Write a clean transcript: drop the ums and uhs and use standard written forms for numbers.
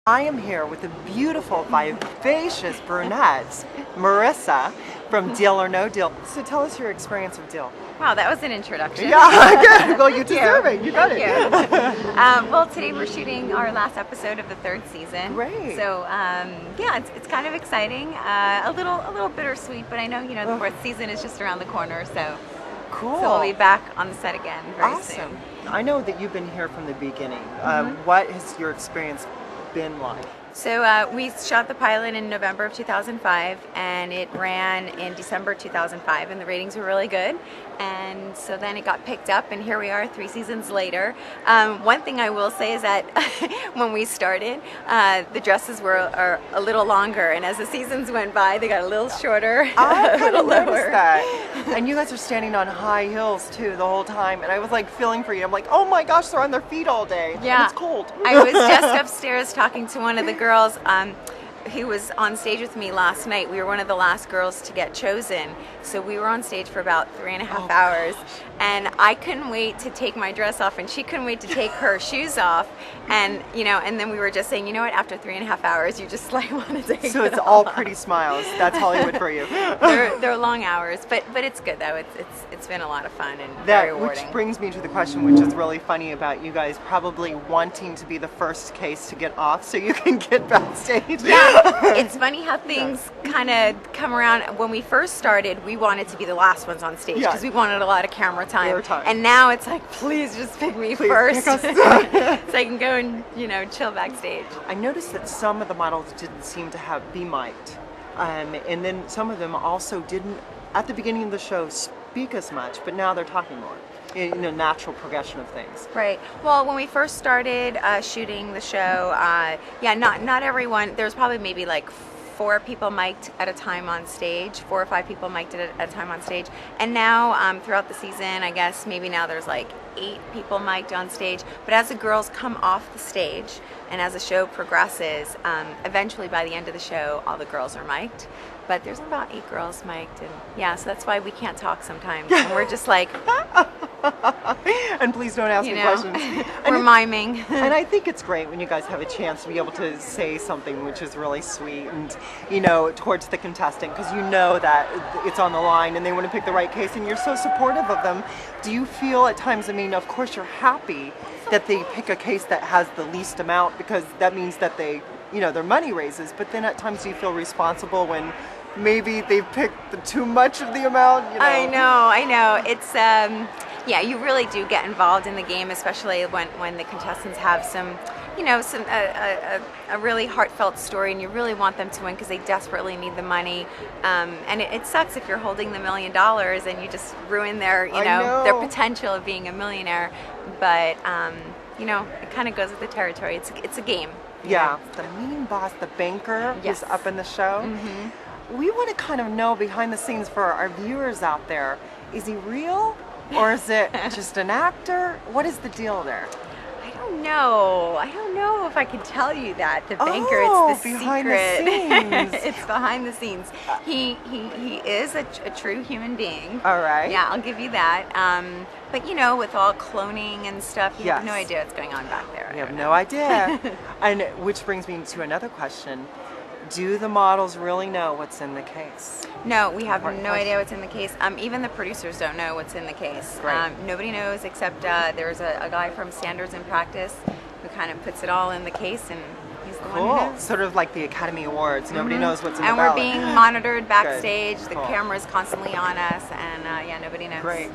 I am here with a beautiful, vivacious brunette, Marisa, from Deal or No Deal. So tell us your experience of Deal. Wow, that was an introduction. Yeah, good. Well, you deserve it. You got it. Well, today we're shooting our last episode of the third season. Great. So, yeah, it's kind of exciting. A little bittersweet, but I know the fourth season is just around the corner. So, Cool. So we'll be back on the set again very soon. I know that you've been here from the beginning. What has your experience been like? So we shot the pilot in November of 2005, and it ran in December 2005, and the ratings were really good. And so then it got picked up, and here we are 3 seasons later. One thing I will say is that when we started, the dresses were a little longer, and as the seasons went by, they got a little shorter. I kind of noticed that. And you guys are standing on high hills too the whole time, and I was like feeling for you. I'm like, oh my gosh, they're on their feet all day. Yeah, and it's cold. I was just upstairs talking to one of the girls who was on stage with me last night. We were one of the last girls to get chosen, so we were on stage for about 3.5 hours. And I couldn't wait to take my dress off, and she couldn't wait to take her shoes off. And and then we were just saying, you know what? After 3.5 hours, you just like want to take. So it it's off. all pretty smiles. That's Hollywood for you. They're long hours, but it's good though. It's been a lot of fun and very rewarding. Which brings me to the question, which is really funny about you guys probably wanting to be the first case to get off, so you can get backstage. Yeah, it's funny how things kind of come around. When we first started, we wanted to be the last ones on stage because we wanted a lot of camera time. And now it's like, please just pick me first, so I can go and chill backstage. I noticed that some of the models didn't seem to be mic'd, and then some of them also didn't at the beginning of the show speak as much, but now they're talking more. In a natural progression of things. Right. Well, when we first started shooting the show, not everyone. There was probably maybe like 4 people mic'd at a time on stage, 4 or 5 people mic'd at a time on stage. And now throughout the season, I guess maybe now there's like 8 people mic'd on stage. But as the girls come off the stage and as the show progresses, eventually by the end of the show, all the girls are mic'd. But there's about 8 girls mic'd, and so that's why we can't talk sometimes. And we're just like, and please don't ask me questions. We're miming. And I think it's great when you guys have a chance to be able to say something which is really sweet and towards the contestant, because you know that it's on the line and they want to pick the right case, and you're so supportive of them. Do you feel at times, of course you're happy that they pick a case that has the least amount, because that means that they their money raises, but then at times do you feel responsible when maybe they picked too much of the amount? I know. It's you really do get involved in the game, especially when the contestants have some a really heartfelt story, and you really want them to win because they desperately need the money. And it sucks if you're holding the $1 million and you just ruin their their potential of being a millionaire. But it kind of goes with the territory. It's a game. Yeah, the mean boss, the banker, who's up in the show. We want to kind of know behind the scenes for our viewers out there. Is he real, or is it just an actor? What is the deal there? I don't know if I can tell you that. The banker, it's the behind secret. The scenes. It's behind the scenes. He is a true human being. All right. Yeah, I'll give you that. But with all cloning and stuff, you have no idea what's going on back there. You have no idea. And which brings me to another question. Do the models really know what's in the case? No, we have no idea what's in the case. Even the producers don't know what's in the case. Nobody knows except there's a guy from Standards and Practice who kind of puts it all in the case, and he's the one who knows. Sort of like the Academy Awards. Nobody knows what's in the ballot. And we're being monitored backstage. The camera's constantly on us, and nobody knows. Great.